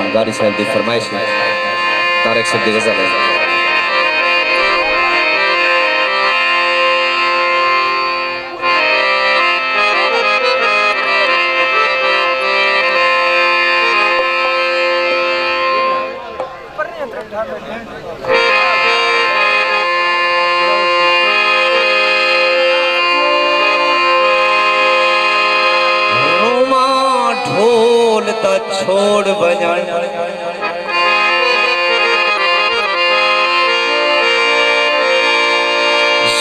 खान गारी साहब की फरमाइश है तारक साहब की गजल है। ढोल ता छोड़ बजान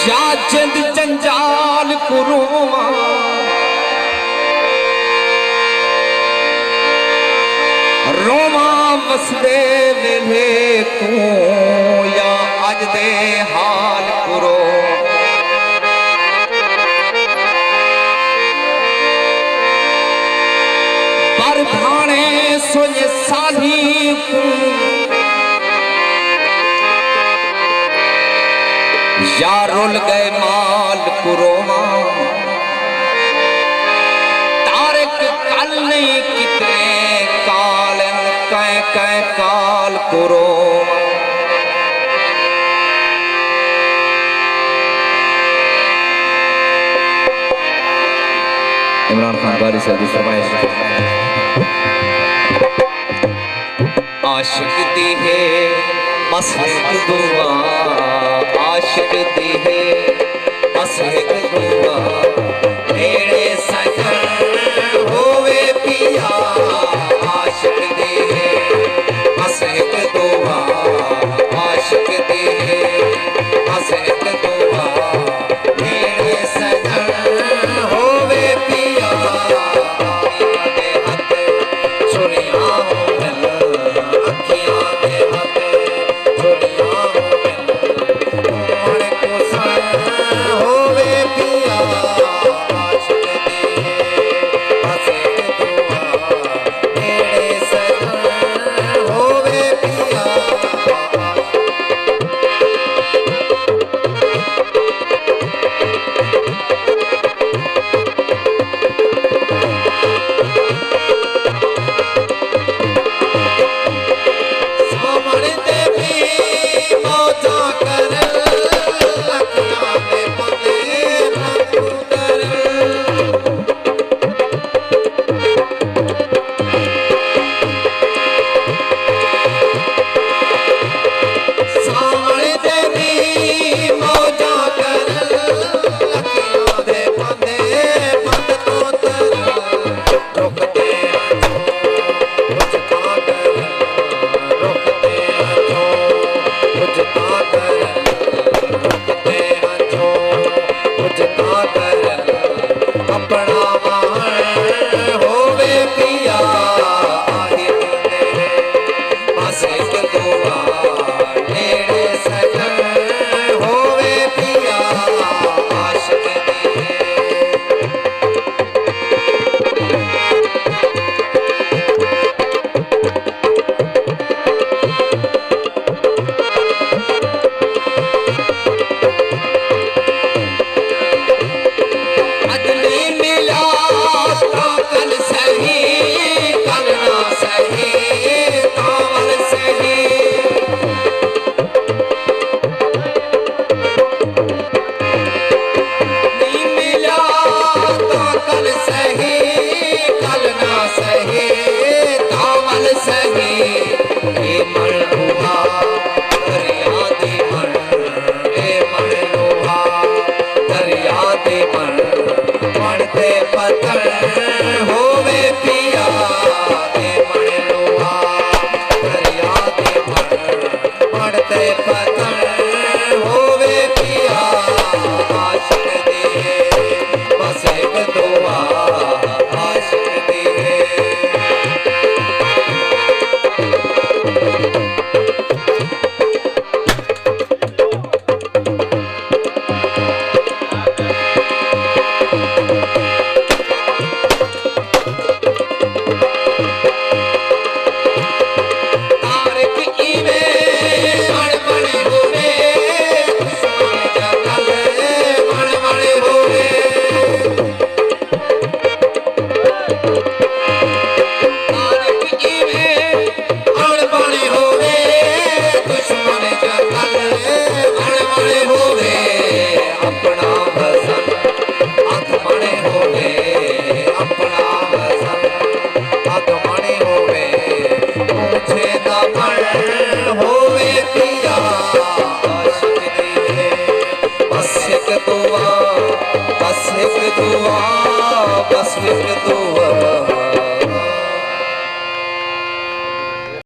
या चंद जंजाल कुरुमा रोमा वसदे वेले तू या अज दे हाल कुरो पर भाने सोने साली या रुल गए माल कुरोमा तारक कल नहीं कितने काल कै कै काल कुरोमा। इमरान खान गारी साहब की फरमाइश आशिक दी है बस एक दुआ आशिक दी है बस एक दुआ मेरे सजन होवे पिया आशिक दी है बस एक दुआ आशिक दी है बस एक दुआ मेरे सजन होवे पिया दे हाथ छुरिया होवे पिया फिर दुआ, बस फिर दुआ।